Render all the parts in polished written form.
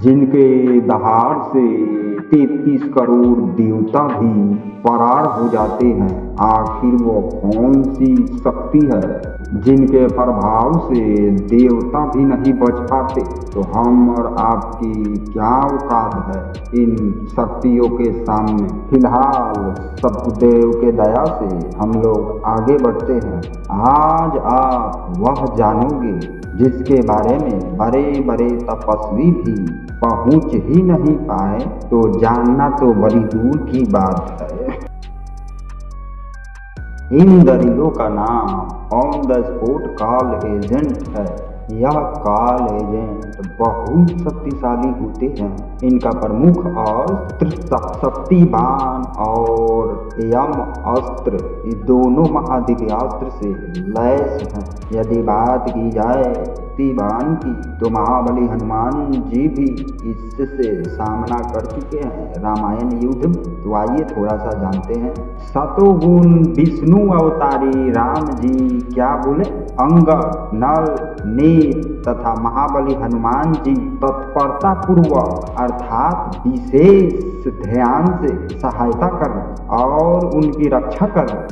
जिनके दहाड़ से 33 करोड़ देवता भी फरार हो जाते हैं। आखिर वो कौन सी शक्ति है जिनके प्रभाव से देवता भी नहीं बच पाते? तो हम और आपकी क्या औकात है इन शक्तियों के सामने? फिलहाल सतगुरुदेव के दया से हम लोग आगे बढ़ते हैं। आज आप वह जानोगे जिसके बारे में बड़े बड़े तपस्वी भी पहुंच ही नहीं पाए, तो जानना तो बड़ी दूर की बात है। इन दरिंदों का नाम on the spot call agent है। यह कॉल एजेंट बहुत शक्तिशाली होते हैं। इनका प्रमुख अस्त्र शक्तिबान और यम अस्त्र, ये दोनों महादिव्यास्त्र से लैस हैं। यदि बात की जाए शक्तिबान की, तो महाबली हनुमान जी भी इससे सामना कर चुके हैं रामायण युद्ध में। तो आइए थोड़ा सा जानते हैं। सतोगुण विष्णु अवतारी राम जी क्या बोले? अंगद, नल, नील तथा महाबली हनुमान जी तत्परता पूर्वक अर्थात विशेष ध्यान से सहायता करना और उनकी रक्षा करना।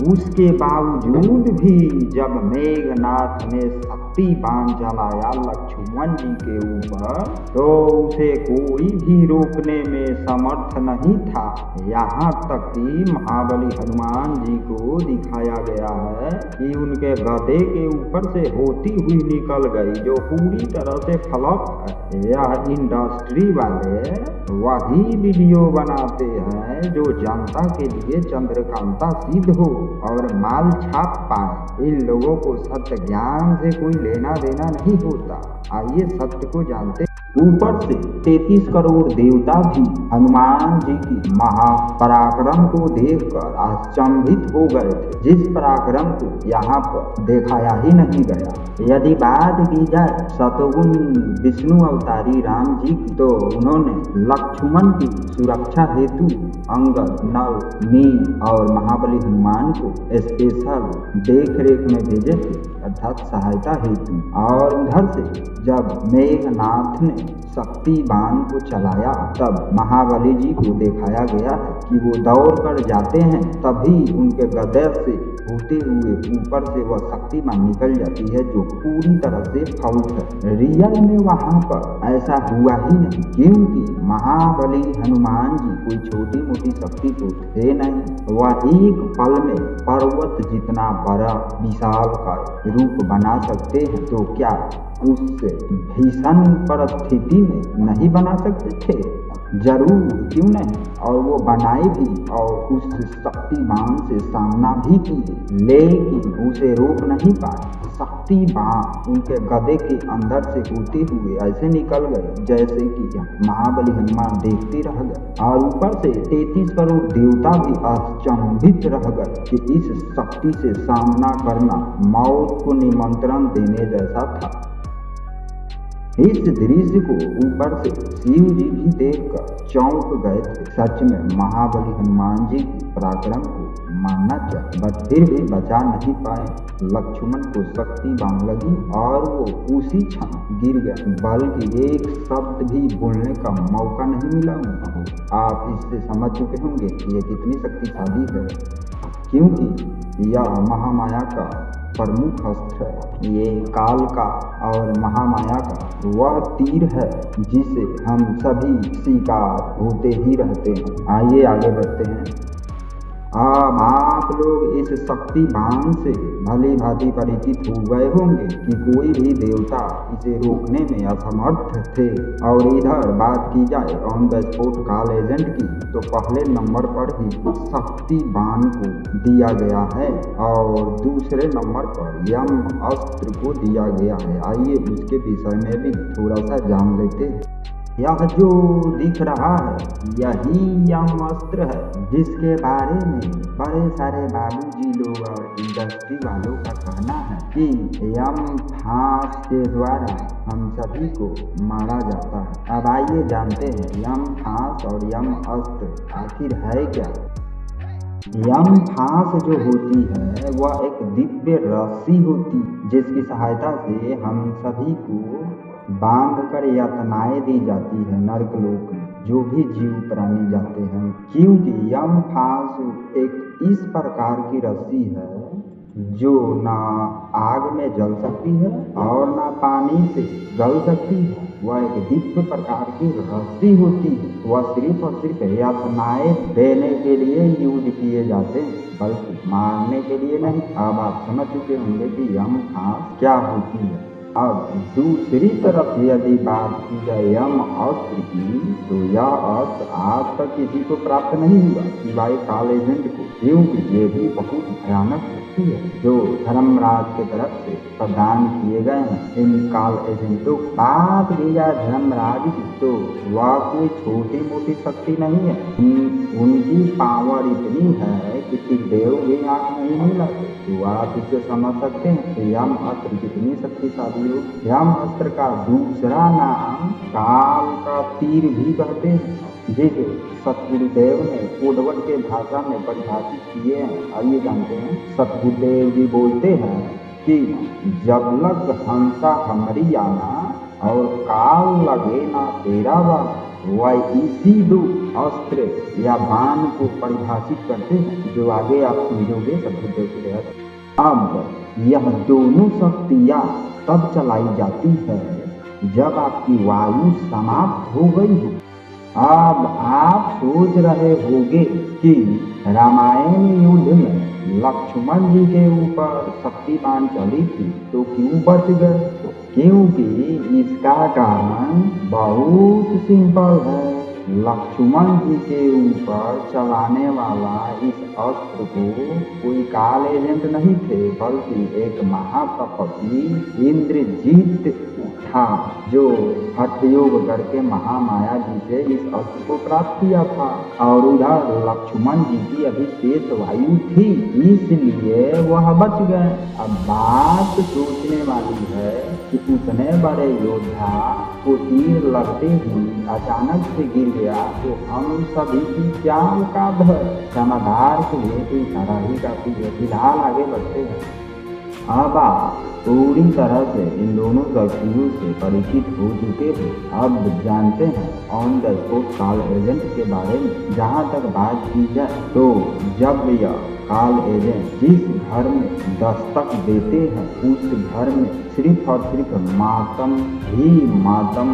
उसके बावजूद भी जब मेघनाथ ने शक्ति बाण चलाया लक्ष्मण जी के ऊपर, तो उसे कोई भी रोकने में समर्थ नहीं था। यहाँ तक कि महाबली हनुमान जी को दिखाया गया है कि उनके गधे के ऊपर से होती हुई निकल गई, जो पूरी तरह से फ्लॉप है। यह इंडस्ट्री वाले वही वीडियो बनाते हैं जो जनता के लिए चंद्रकांता सिद्ध हो और माल छाप पाए। इन लोगों को सत्य ज्ञान से कोई लेना देना नहीं होता। आइए सत्य को जानते। ऊपर से 33 करोड़ देवता भी हनुमान जी की महापराक्रम को देखकर अचंभित हो गए थे, जिस पराक्रम को यहाँ पर दिखाया ही नहीं गया। यदि बात की जाए सतोगुण विष्णु अवतारी राम जी की, तो उन्होंने लक्ष्मण की सुरक्षा हेतु अंगद, नल, नील और महाबली हनुमान को स्पेशल देख रेख में भेजे थे, अर्थात सहायता हेतु। और उधर से जब मेघनाथ ने शक्ति बाण को चलाया, तब महाबली जी को दिखाया गया है कि वो दौड़ कर जाते हैं, तभी उनके गदे से होते हुए ऊपर से वह शक्ति बाण निकल जाती है, जो पूरी तरह से फाउल है। रियल में वहां पर ऐसा हुआ ही नहीं, क्योंकि महाबली हनुमान जी कोई छोटी मोटी शक्ति तो थे नहीं। वह एक पल में पर्वत जितना बड़ा विशाल का रूप बना सकते हैं, तो क्या उस भीषण परिस्थिति में नहीं बना सकते थे? जरूर, क्यों नहीं। और वो बनाए भी और उस शक्तिबान से सामना भी किए, लेकिन उसे रोक नहीं पाए। शक्तिबान उनके गधे के अंदर से होते हुए ऐसे निकल गए जैसे कि महाबली हनुमान देखते रह गए। और ऊपर से 33 करोड़ देवता भी अचंभित रह गए कि इस शक्ति से सामना करना मौत को निमंत्रण देने जैसा था। इस दृश्य को ऊपर से शिव जी भी देखकर चौंक गए थे। सच में महाबली हनुमान जी की पराक्रम को मानना चाहिए, बट फिर भी बचा नहीं पाए। लक्ष्मण को शक्ति बाण लगी और वो उसी क्षण गिर गए, बल्कि एक शब्द भी बोलने का मौका नहीं मिला उनको। आप इससे समझ चुके होंगे कि ये कितनी शक्तिशाली है, क्योंकि यह महामाया का प्रमुख अस्त्र है। ये काल का और महामाया का वह तीर है जिसे हम सभी शिकार होते ही रहते हैं। आइए आगे बढ़ते हैं। अब आप लोग इस शक्ति बाण से भली भांति परिचित हो गए होंगे कि कोई भी देवता इसे रोकने में असमर्थ थे। और इधर बात की जाए on the spot call agent की, तो पहले नंबर पर ही शक्ति बाण को दिया गया है और दूसरे नंबर पर यम अस्त्र को दिया गया है। आइए उसके विषय में भी थोड़ा सा जान लेते हैं। यह जो दिख रहा है यही यम अस्त्र है, जिसके बारे में बड़े सारे बाबूजी लोग और इंडस्ट्री वालों का कहना है कि यम फांस के द्वारा हम सभी को मारा जाता है। अब आइए जानते हैं यम फांस और यम अस्त्र आखिर है क्या। यम फांस जो होती है वह एक दिव्य रस्सी होती, जिसकी सहायता से हम सभी को बांध कर यातनाएं दी जाती है नरकलोक में जो भी जीव प्राणी जाते हैं, क्योंकि यम फांस एक इस प्रकार की रस्सी है जो ना आग में जल सकती है और ना पानी से गल सकती है। वह एक दिव्य प्रकार की रस्सी होती है। वह सिर्फ और सिर्फ यातनाएं देने के लिए यूज किए जाते हैं, बल्कि मारने के लिए नहीं। अब आप समझ चुके होंगे कि यम फांस क्या होती है। अब दूसरी तरफ यदि बात की जाए यम अस्त्र की, तो यह अस्त्र आज तक किसी को प्राप्त नहीं हुआ सिवाय काल एजेंट को, क्योंकि ये भी बहुत भयानक शक्ति है जो धर्मराज की तरफ से प्रदान किए गए हैं इन काल एजेंटों। बात की जाए धर्मराज की, तो वह कोई छोटी मोटी शक्ति नहीं है। उनकी पावर इतनी है कि त्रिदेव भी आंख नहीं मिलाते। तो आप इसे समझ सकते हैं कि यम अस्त्र कितनी शक्तिशाली हो। यम अस्त्र का दूसरा नाम काल का तीर भी कहते हैं, जिसे सतगुरुदेव ने कोडवट के भाषा में परिभाषित किए हैं। आइए जानते हैं। सतगुरुदेव जी बोलते हैं कि जब लग हंसा हमरी आना और काल लगे ना तेरा बाण, वह इसी दो अस्त्र या बाण को परिभाषित करते हैं जो आगे आप समझोगे सतगुरुदेव के तहत। अब यह दोनों शक्तियाँ तब चलाई जाती है जब आपकी वायु समाप्त हो गई हो। अब आप सोच रहे होंगे कि रामायण युद्ध में लक्ष्मण जी के ऊपर शक्तिमान चली थी तो क्यों बच गए? क्योंकि इसका कारण बहुत सिंपल है। लक्ष्मण जी के ऊपर चलाने वाला इस अस्त्र को कोई काल एजेंट नहीं थे, बल्कि एक महातपस्वी इंद्रजीत था जो हठ योग करके महामाया जी से इस अस्त्र को प्राप्त किया था। और उधर लक्ष्मण जी की अभी शेष वायु थी, इसलिए वह बच गए। अब बात सोचने वाली है कि उतने बड़े योद्धा को तीर लगते ही अचानक से गिर गया तो हम सभी की क्या औकात है? समाधान के लिए तो इशारा ही काफी है। फिलहाल आगे बढ़ते हैं। अब आप पूरी तरह से इन दोनों शक्तियों से परिचित हो चुके हो। अब जानते हैं ऑन द स्पॉट काल एजेंट के बारे में। जहाँ तक बात की जाए तो जब यह काल एजेंट जिस घर में दस्तक देते हैं उस घर में सिर्फ और सिर्फ मातम ही मातम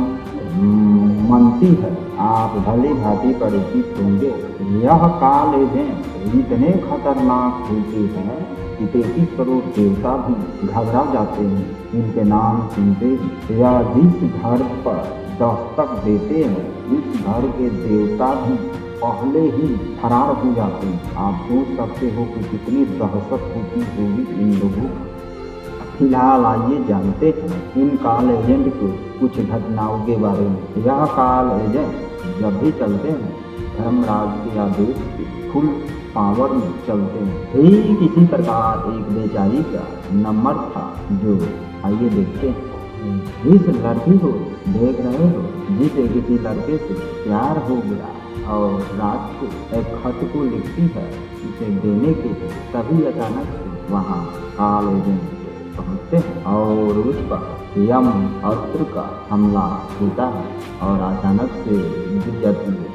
मनती है। आप भली भांति परिचित होंगे। यह काल एजेंट इतने खतरनाक होते हैं कि 33 करोड़ देवता भी घबरा जाते हैं इनके नाम सुनते ही। या जिस घर पर दस्तक देते हैं उस घर के देवता भी पहले ही फरार हो जाते हैं। आप सोच सकते हो कि कितनी दहशत होती होगी इन लोगों की। फिलहाल आइए जानते हैं इन काल एजेंट को कुछ घटनाओं के बारे में। यह काल एजेंट जब भी चलते हैं धर्मराज के आदेश से फुल पावर में चलते हैं। ठीक इसी प्रकार एक बेचारी का नंबर था जो आइए देखते हैं। जिस लड़की को देख रहे हो जिसे किसी लड़के से प्यार हो गया और रात को एक खत को लिखती है उसे देने के लिए, तभी अचानक से वहाँ काल एजेंट पहुँचते हैं और उस पर यम अस्त्र का हमला होता है और अचानक से गिर जाती है।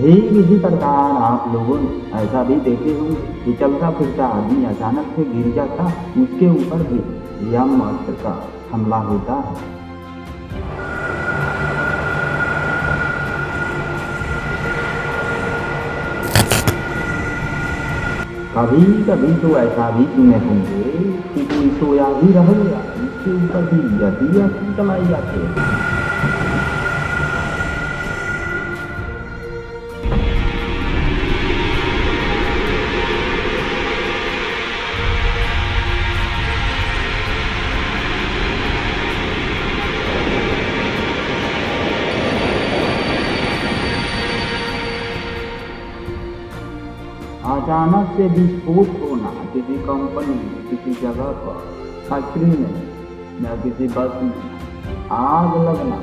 ठीक इसी प्रकार आप लोगों ने ऐसा भी देखे होंगे कि चलता फिरता आदमी अचानक से गिर जाता, उसके ऊपर भी यम अस्त्र का हमला होता है। कभी कभी तो ऐसा भी सुने होंगे कि कोई सोया ही रह गया, उसके ऊपर भी यही अस्त्र चलाई जाती है। अचानक से विस्फोट होना किसी कंपनी में, किसी जगह पर, फैक्ट्री में या किसी बस में आग लगना,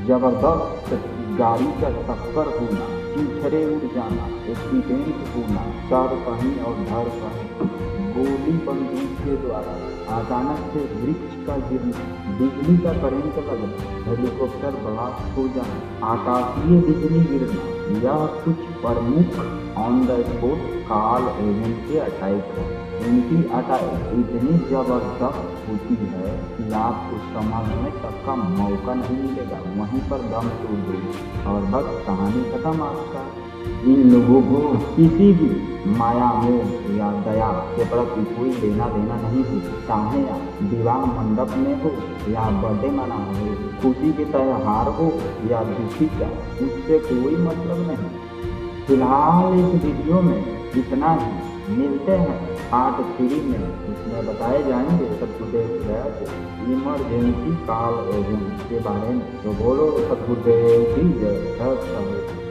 जबरदस्त गाड़ी का टक्कर होना, चीथड़े उड़ जाना, एक्सीडेंट होना, सर कहीं और धड़ कहीं, गोली बंदूक के द्वारा, अचानक से वृक्ष का गिरना, बिजली का करंट लगना, हेलीकॉप्टर ब्लास्ट हो जाना, आकाशीय बिजली गिरना, यह कुछ प्रमुख on the spot call agent के अटैक है। इनकी अटैक इतनी जबरदस्त होती है कि आपको समझने तक का मौका नहीं मिलेगा, वहीं पर दम तोड़ देगी और बस कहानी खत्म आपका। इन लोगों को किसी भी माया मोह या दया के प्रति कोई लेना देना नहीं हो, चाहे आप विवाह मंडप में हो या बर्थडे मनाना हो, खुशी के त्योहार हो या दुखी का, उससे कोई मतलब नहीं। फिलहाल इस वीडियो में इतना ही, मिलते हैं पार्ट 3 में। इसमें बताए जाएंगे सदगुरुदेव इमरजेंसी कॉल एजेंट के बारे में। तो बोलो सदगुरुदेव की जय।